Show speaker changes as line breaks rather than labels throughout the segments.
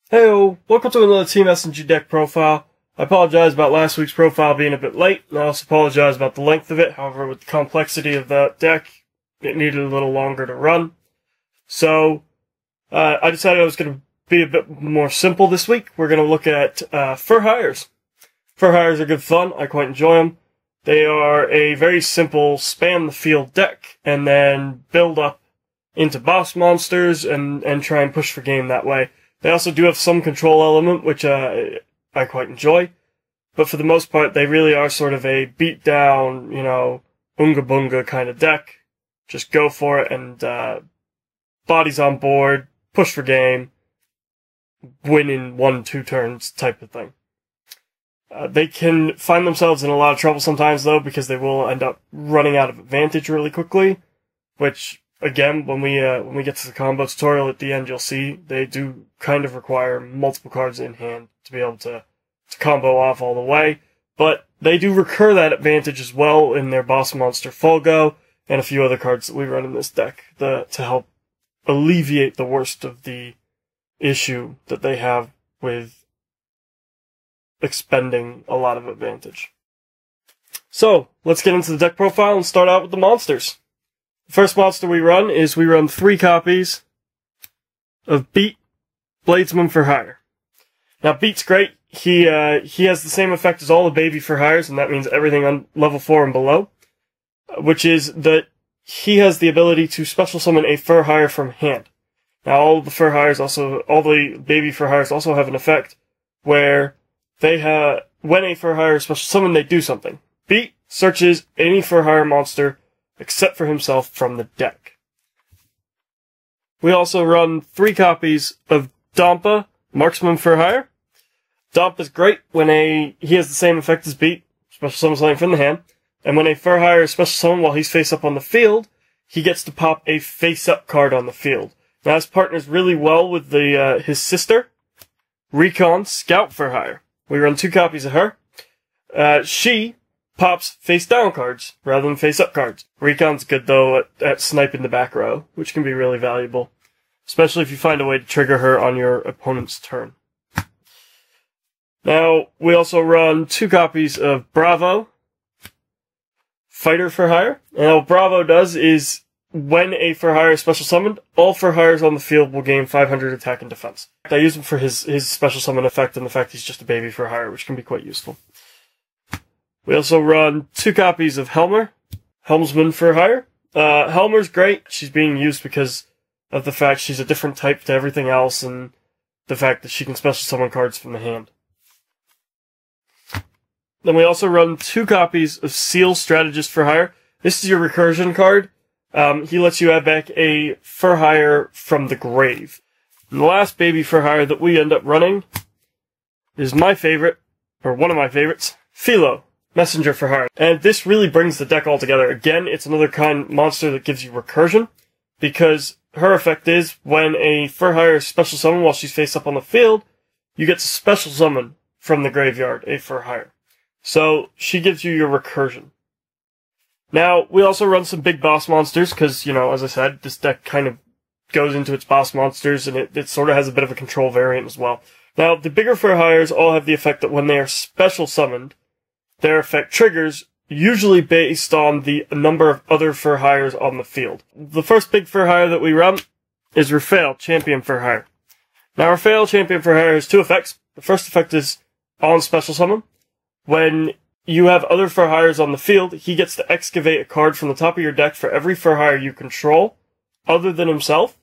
Heyo, welcome to another Team S&G deck profile. I apologize about last week's profile being a bit late, and I also apologize about the length of it. However, with the complexity of that deck, it needed a little longer to run. So, I decided I was going to be a bit more simple this week. We're going to look at Fur Hires. Fur Hires are good fun. I quite enjoy them. They are a very simple spam the field deck, and then build up into boss monsters and try and push for game that way. They also do have some control element, which I quite enjoy. But for the most part, they really are sort of a beat down, unga bunga kind of deck. Just go for it and bodies on board, push for game, win in 1-2 turns type of thing. They can find themselves in a lot of trouble sometimes, though, because they will end up running out of advantage really quickly, which, again, when we get to the combo tutorial at the end, you'll see they do kind of require multiple cards in hand to be able to combo off all the way. But they do recur that advantage as well in their boss monster Folgo and a few other cards that we run in this deck to help alleviate the worst of the issue that they have with expending a lot of advantage. So, let's get into the deck profile and start out with the monsters. The first monster we run 3 copies of Beat, Bladesman for Hire. Now, Beat's great. He has the same effect as all the baby for hires, and that means everything on level 4 and below, which is that he has the ability to special summon a fur hire from hand. Now, all the baby fur hires also have an effect where when a fur hire is special summoned, they do something. Beat searches any fur hire monster except for himself from the deck. We also run 3 copies of Dampa, Marksman for Hire. Dampa's great when he has the same effect as Beat, special summon something from the hand, and when a fur hire is special summoned while he's face up on the field, he gets to pop a face up card on the field. Now this partners really well with his sister, Recon Scout for Hire. We run 2 copies of her. She pops face-down cards rather than face-up cards. Recon's good, though, at sniping the back row, which can be really valuable, especially if you find a way to trigger her on your opponent's turn. Now, we also run 2 copies of Bravo, Fighter for Hire. And what Bravo does is, when a fur hire is special summoned, all fur hires on the field will gain 500 attack and defense. I use him for his special summon effect and the fact he's just a baby fur hire, which can be quite useful. We also run 2 copies of Helmer, Helmsman for Hire. Helmer's great. She's being used because of the fact she's a different type to everything else and the fact that she can special summon cards from the hand. Then we also run 2 copies of Seal Strategist for Hire. This is your recursion card. He lets you add back a fur hire from the grave. And the last baby fur hire that we end up running is my favorite, or one of my favorites, Philo, Messenger for Hire. And this really brings the deck all together. Again, it's another kind monster that gives you recursion, because her effect is when a fur hire is special summoned while she's face up on the field, you get to special summon from the graveyard a fur hire. So she gives you your recursion. Now, we also run some big boss monsters, because, as I said, this deck kind of goes into its boss monsters, and it sort of has a bit of a control variant as well. Now, the bigger fur hires all have the effect that when they are special summoned, their effect triggers, usually based on the number of other fur hires on the field. The first big fur hire that we run is Raphael, Champion Fur Hire. Now, Raphael, Champion Fur Hire has 2 effects. The first effect is on special summon. When you have other fur hires on the field, he gets to excavate a card from the top of your deck for every fur hire you control, other than himself,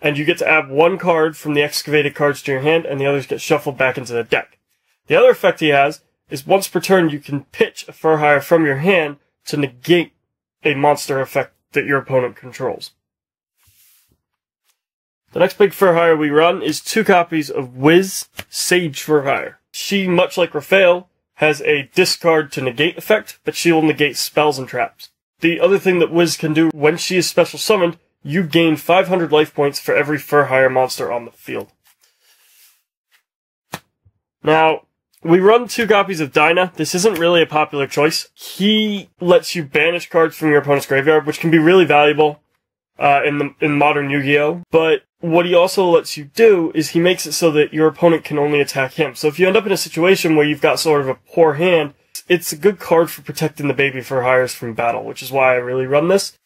and you get to add 1 card from the excavated cards to your hand, and the others get shuffled back into the deck. The other effect he has is once per turn you can pitch a fur hire from your hand to negate a monster effect that your opponent controls. The next big fur hire we run is 2 copies of Wiz, Sage for Hire. She, much like Raphael, has a discard to negate effect, but she will negate spells and traps. The other thing that Wiz can do, when she is special summoned, you gain 500 life points for every fur hire monster on the field. Now, we run 2 copies of Dinah. This isn't really a popular choice. He lets you banish cards from your opponent's graveyard, which can be really valuable in modern Yu-Gi-Oh! But what he also lets you do is he makes it so that your opponent can only attack him. So if you end up in a situation where you've got sort of a poor hand, it's a good card for protecting the baby for hires from battle, which is why I really run this.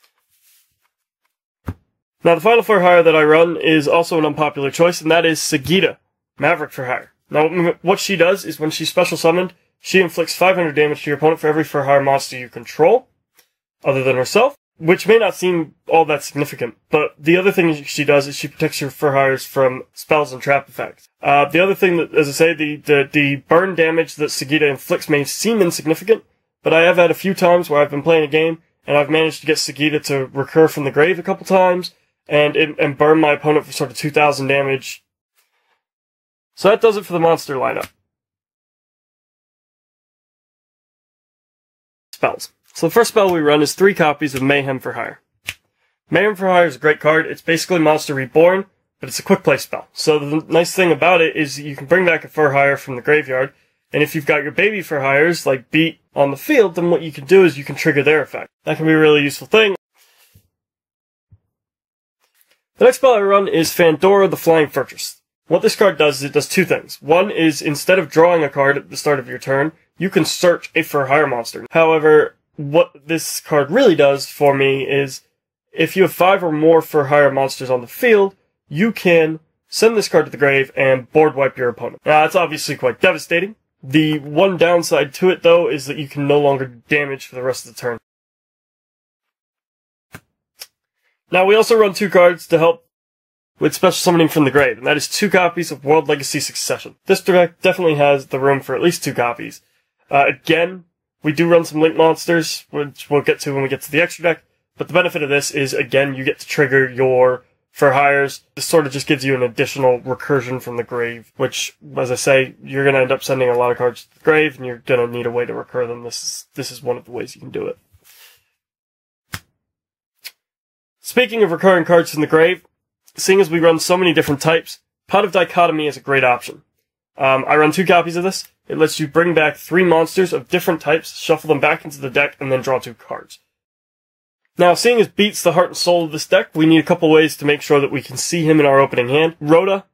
Now, the final for hire that I run is also an unpopular choice, and that is Sagita, Maverick for hire. Now, what she does is when she's special summoned, she inflicts 500 damage to your opponent for every for hire monster you control, other than herself, which may not seem all that significant, but the other thing she does is she protects your for hires from spells and trap effects. The other thing that, as I say, the burn damage that Sagita inflicts may seem insignificant, but I have had a few times where I've been playing a game, and I've managed to get Sagita to recur from the grave a couple times, and burn my opponent for sort of 2,000 damage. So that does it for the monster lineup. Spells. So the first spell we run is 3 copies of Mayhem for hire. Mayhem for hire is a great card. It's basically Monster Reborn, but it's a quick play spell. So the nice thing about it is you can bring back a for hire from the graveyard, and if you've got your baby for hires, like Beat, on the field, then what you can do is you can trigger their effect. That can be a really useful thing. The next spell I run is Fandora the Flying Fortress. What this card does is it does 2 things. One is, instead of drawing a card at the start of your turn, you can search a for hire monster. However, what this card really does for me is, if you have 5 or more for hire monsters on the field, you can send this card to the grave and board wipe your opponent. Now, that's obviously quite devastating. The one downside to it, though, is that you can no longer do damage for the rest of the turn. Now, we also run 2 cards to help with special summoning from the grave, and that is 2 copies of World Legacy Succession. This deck definitely has the room for at least 2 copies. Again, we do run some Link monsters, which we'll get to when we get to the extra deck, but the benefit of this is, again, you get to trigger your for hires. This sort of just gives you an additional recursion from the grave, which, as I say, you're going to end up sending a lot of cards to the grave, and you're going to need a way to recur them. This is one of the ways you can do it. Speaking of recurring cards from the grave, seeing as we run so many different types, Pot of Dichotomy is a great option. I run 2 copies of this. It lets you bring back 3 monsters of different types, shuffle them back into the deck, and then draw 2 cards. Now, seeing as Beat's the heart and soul of this deck, we need a couple ways to make sure that we can see him in our opening hand. Rhoda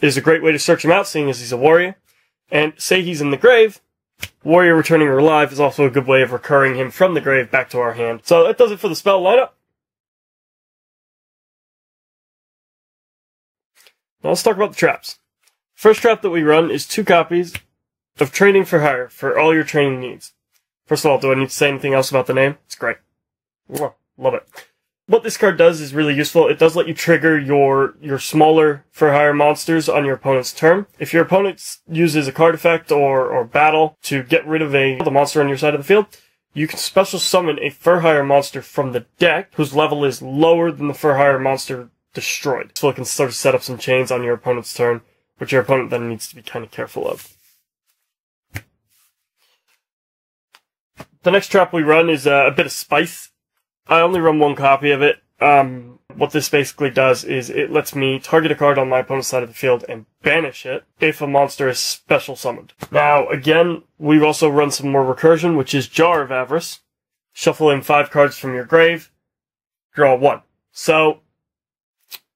is a great way to search him out, seeing as he's a warrior. And say he's in the grave, Warrior Returning Alive is also a good way of recurring him from the grave back to our hand. So that does it for the spell lineup. Now let's talk about the traps. First trap that we run is 2 copies of Training for Hire for all your training needs. First of all, do I need to say anything else about the name? It's great. Love it. What this card does is really useful. It does let you trigger your smaller for hire monsters on your opponent's turn. If your opponent uses a card effect or battle to get rid of the monster on your side of the field, you can special summon a for hire monster from the deck whose level is lower than the for hire monster destroyed. So it can sort of set up some chains on your opponent's turn, which your opponent then needs to be kind of careful of. The next trap we run is a bit of spice. I only run 1 copy of it. What this basically does is it lets me target a card on my opponent's side of the field and banish it if a monster is special summoned. Now, again, we also run some more recursion, which is Jar of Avarice. Shuffle in 5 cards from your grave, draw 1. So,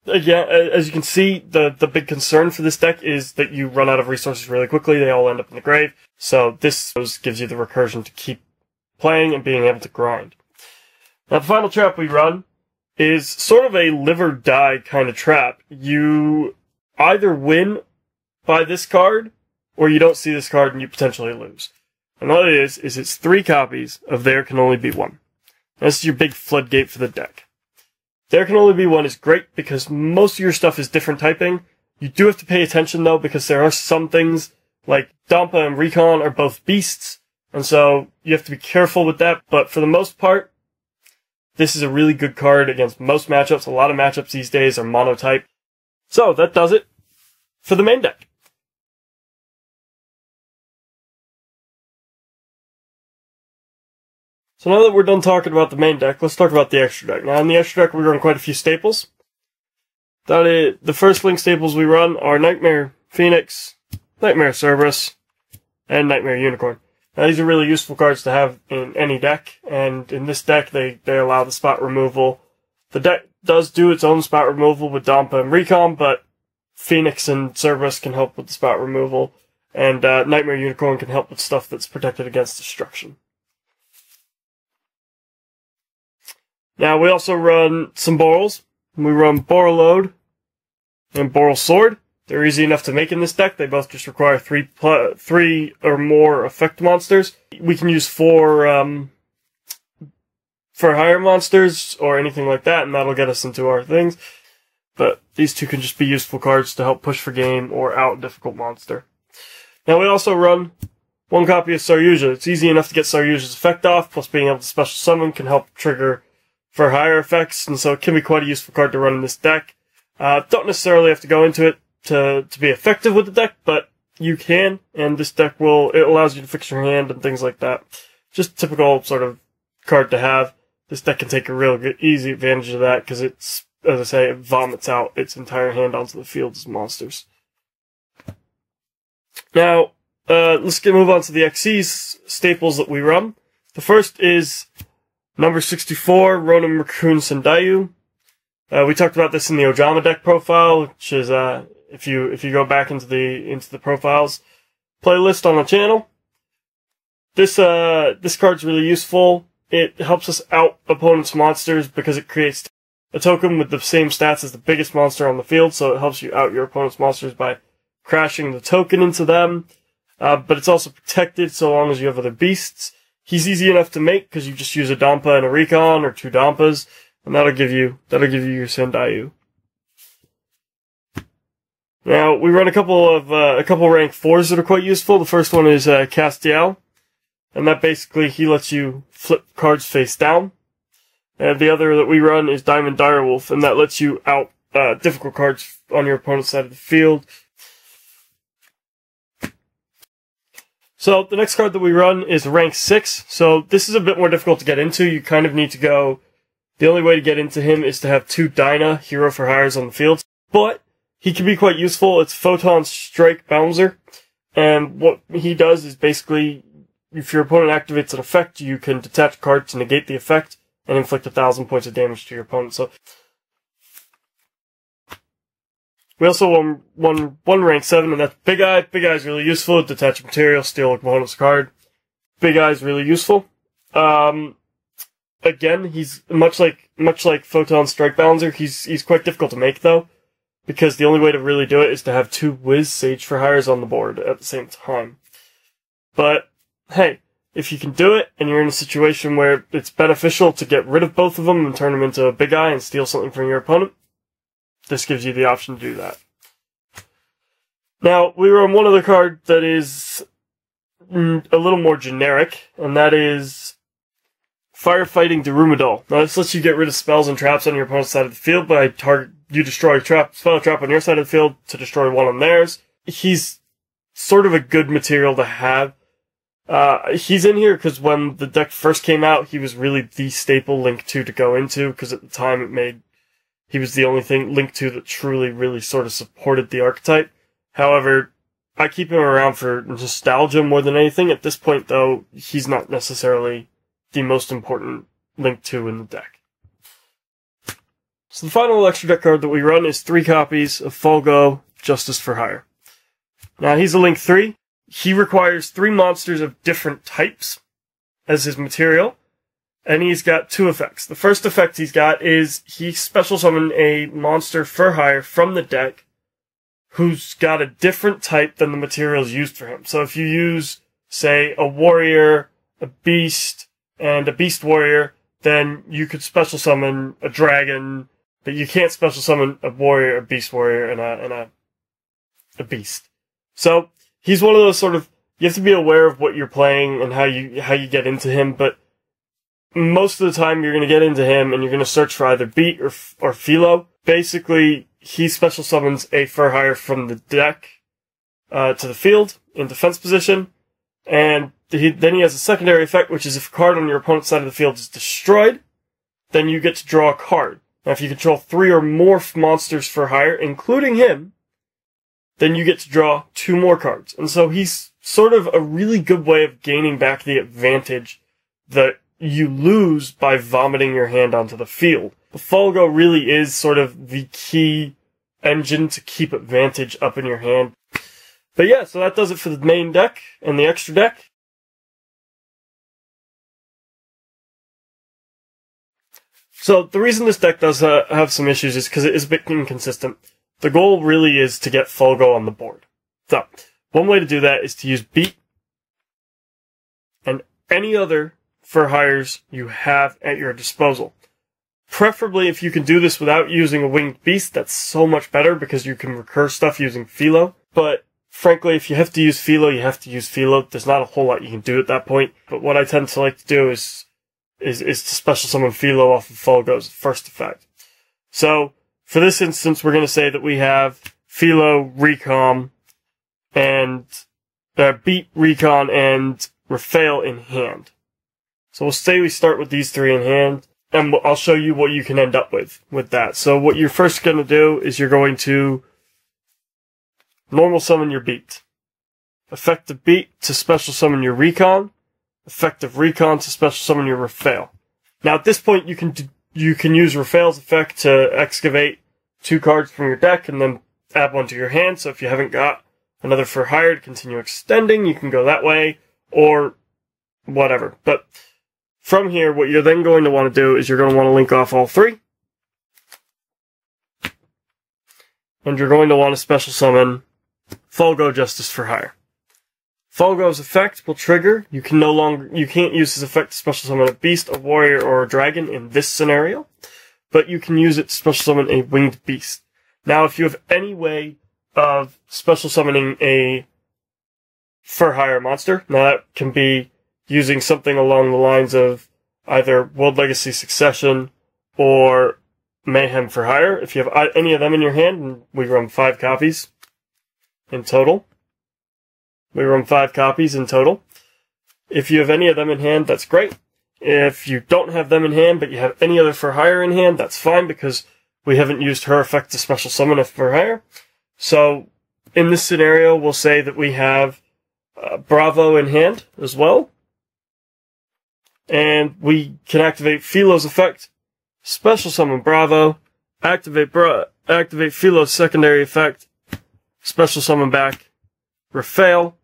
again, as you can see, the big concern for this deck is that you run out of resources really quickly. They all end up in the grave. So this gives you the recursion to keep playing and being able to grind. Now, the final trap we run is sort of a live or die kind of trap. You either win by this card, or you don't see this card and you potentially lose. And what it is it's 3 copies of There Can Only Be One. This is your big floodgate for the deck. There Can Only Be One is great because most of your stuff is different typing. You do have to pay attention, though, because there are some things, like Dampa and Recon are both beasts, and so you have to be careful with that, but for the most part, this is a really good card against most matchups. A lot of matchups these days are monotype. So, that does it for the main deck. So now that we're done talking about the main deck, let's talk about the extra deck. Now, in the extra deck, we run quite a few staples. The first Link staples we run are Nightmare Phoenix, Nightmare Cerberus, and Nightmare Unicorn. Now, these are really useful cards to have in any deck, and in this deck, they allow the spot removal. The does do its own spot removal with Dampa and Recon, but Phoenix and Cerberus can help with the spot removal, and Nightmare Unicorn can help with stuff that's protected against destruction. Now, we also run some Borals. We run Borreload and Boral Sword. They're easy enough to make in this deck. They both just require three or more effect monsters. We can use four for higher monsters or anything like that, and that'll get us into our things. But these two can just be useful cards to help push for game or out a difficult monster. Now, we also run one copy of Saryuja. It's easy enough to get Saryuja's effect off, plus being able to special summon can help trigger for higher effects, and so it can be quite a useful card to run in this deck. Don't necessarily have to go into it to be effective with the deck, but you can, and this deck it allows you to fix your hand and things like that. Just typical sort of card to have. This deck can take a real good, easy advantage of that, because it's, as I say, it vomits out its entire hand onto the field as monsters. Now, let's move on to the XC's staples that we run. The first is number 64, Ronin Raccoon Sendayu. We talked about this in the Ojama deck profile, which is if you go back into the profiles playlist on the channel. This card's really useful. It helps us out opponents' monsters because it creates a token with the same stats as the biggest monster on the field, so it helps you out your opponent's monsters by crashing the token into them. But it's also protected so long as you have other beasts. He's easy enough to make because you just use a Dampa and a Recon or two Dampas, and that'll give you your Sendayu. Now, we run a couple rank 4s that are quite useful. The first one is Castiel, and that basically he lets you flip cards face down. And the other that we run is Diamond Direwolf, and that lets you out difficult cards on your opponent's side of the field. So the next card that we run is rank 6. So this is a bit more difficult to get into. You kind of need to go. The only way to get into him is to have 2 Dyna hero for hires on the field. But he can be quite useful. It's Photon Strike Bouncer. And what he does is basically, if your opponent activates an effect, you can detach a card to negate the effect and inflict 1,000 points of damage to your opponent. So we also won rank 7, and that's Big Eye. Big Eye is really useful. Detach material, steal an opponent's card. Big Eye is really useful. Again, he's much like Photon Strike Balancer. He's quite difficult to make though, because the only way to really do it is to have 2 Wiz Sage for hires on the board at the same time. But hey, if you can do it, and you're in a situation where it's beneficial to get rid of both of them and turn them into a Big Eye and steal something from your opponent, this gives you the option to do that. Now, we run one other card that is a little more generic, and that is Firefighting Darumidol. Now, this lets you get rid of spells and traps on your opponent's side of the field by you destroy a spell trap on your side of the field to destroy one on theirs. He's sort of a good material to have. He's in here because when the deck first came out, he was really the staple Link 2 to go into, because at the time he was the only thing, Link 2, that truly, really sort of supported the archetype. However, I keep him around for nostalgia more than anything. At this point, though, he's not necessarily the most important Link 2 in the deck. So the final extra deck card that we run is 3 copies of Folgo, Justice for Hire. Now, he's a Link 3. He requires 3 monsters of different types as his material. And he's got 2 effects. The first effect he's got is he special summon a monster for hire from the deck who's got a different type than the materials used for him. So if you use, say, a warrior, a beast, and a beast warrior, then you could special summon a dragon, but you can't special summon a warrior, a beast warrior, and a beast. So he's one of those sort of, you have to be aware of what you're playing and how you get into him, but most of the time you're going to get into him and you're going to search for either beat or philo. Basically, he special summons a for hire from the deck to the field in defense position, and then he has a secondary effect, which is if a card on your opponent's side of the field is destroyed, then you get to draw a card. Now, if you control 3 or more monsters for hire, including him, then you get to draw 2 more cards. And so he's sort of a really good way of gaining back the advantage that you lose by vomiting your hand onto the field. But Folgo really is sort of the key engine to keep advantage up in your hand. But yeah, so that does it for the main deck and the extra deck. So the reason this deck does have some issues is because it is a bit inconsistent. The goal really is to get Folgo on the board. So, one way to do that is to use Beat and any other for hires you have at your disposal. Preferably if you can do this without using a winged beast, that's so much better because you can recur stuff using Philo. But frankly, if you have to use Philo, you have to use Philo. There's not a whole lot you can do at that point. But what I tend to like to do is to special summon Philo off of Folgo's first effect. So, for this instance, we're going to say that we have Philo, Recon, and Beat, Recon, and Raphael in hand. So we'll say we start with these three in hand, and I'll show you what you can end up with that. So what you're first going to do is you're going to normal summon your Beat. Effective Beat to special summon your Recon. Effective Recon to special summon your Raphael. Now at this point you can use Raphael's effect to excavate 2 cards from your deck and then add 1 to your hand. So if you haven't got another for hire to continue extending, you can go that way or whatever. But from here, what you're then going to want to do is you're going to want to link off all 3. And you're going to want to special summon Folgo Justice for Hire. Folgo's effect will trigger. You can't use his effect to special summon a beast, a warrior, or a dragon in this scenario, but you can use it to special summon a winged beast. Now, if you have any way of special summoning a for hire monster, now that can be using something along the lines of either World Legacy Succession or Mayhem for Hire. If you have any of them in your hand, and we run 5 copies in total. We run 5 copies in total. If you have any of them in hand, that's great. If you don't have them in hand, but you have any other for hire in hand, that's fine because we haven't used her effect to special summon a for hire. So, in this scenario, we'll say that we have Bravo in hand as well. And we can activate Philo's effect, special summon Bravo, activate Philo's secondary effect, special summon back Raphael.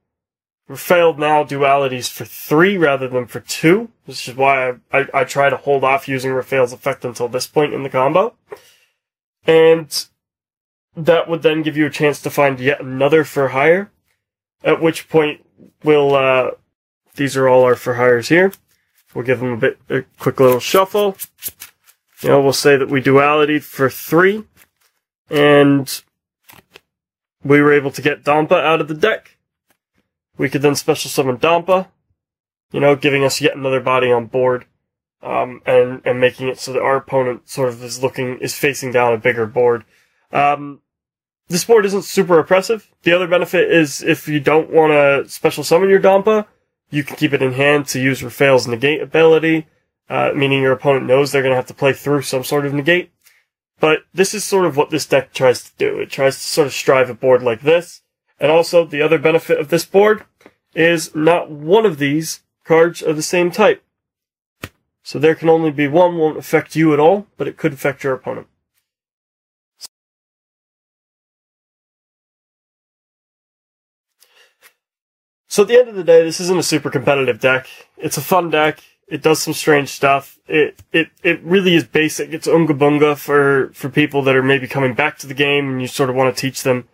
Raphael now dualities for 3 rather than for 2, which is why I try to hold off using Raphael's effect until this point in the combo. And that would then give you a chance to find yet another for hire, at which point we'll, these are all our for hires here. We'll give them a quick little shuffle. You know, we'll say that we dualitied for 3, and we were able to get Dampa out of the deck. We could then special summon Dampa, you know, giving us yet another body on board, and making it so that our opponent sort of is facing down a bigger board. This board isn't super oppressive. The other benefit is if you don't want to special summon your Dampa, you can keep it in hand to use Raphael's negate ability, meaning your opponent knows they're going to have to play through some sort of negate. But this is sort of what this deck tries to do. It tries to sort of strive a board like this. And also, the other benefit of this board is not one of these cards are the same type. So there can only be one, won't affect you at all, but it could affect your opponent. So at the end of the day, this isn't a super competitive deck. It's a fun deck. It does some strange stuff. It really is basic. It's Unga Bunga for people that are maybe coming back to the game and you sort of want to teach them,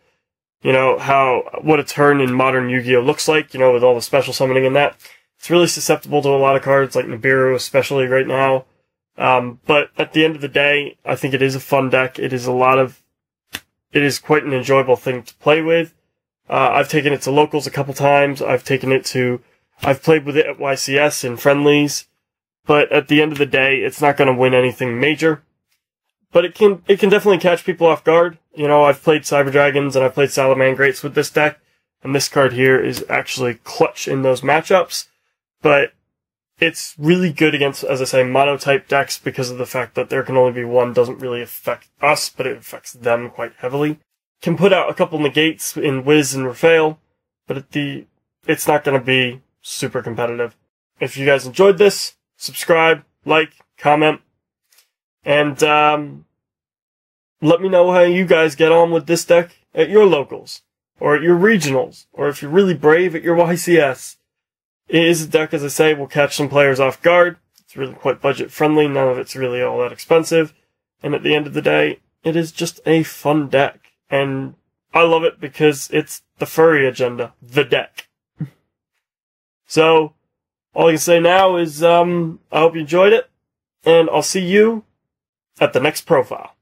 you know, what a turn in modern Yu-Gi-Oh looks like, you know, with all the special summoning and that. It's really susceptible to a lot of cards, like Nibiru especially right now. But at the end of the day, I think it is a fun deck. It is quite an enjoyable thing to play with. I've taken it to locals a couple times. I've played with it at YCS in friendlies. But at the end of the day, it's not going to win anything major. But it can definitely catch people off guard. You know, I've played Cyber Dragons and I've played Salamangrates with this deck. And this card here is actually clutch in those matchups. But it's really good against, as I say, mono-type decks because of the fact that there can only be one. Doesn't really affect us, but it affects them quite heavily. Can put out a couple negates in Wiz and Raphael, but it's not going to be super competitive. If you guys enjoyed this, subscribe, like, comment, And let me know how you guys get on with this deck at your locals, or at your regionals, or if you're really brave at your YCS. It is a deck, as I say, will catch some players off guard. It's really quite budget friendly, none of it's really all that expensive. And at the end of the day, it is just a fun deck. And I love it because it's the furry agenda, the deck. So, all I can say now is, I hope you enjoyed it, and I'll see you at the next profile.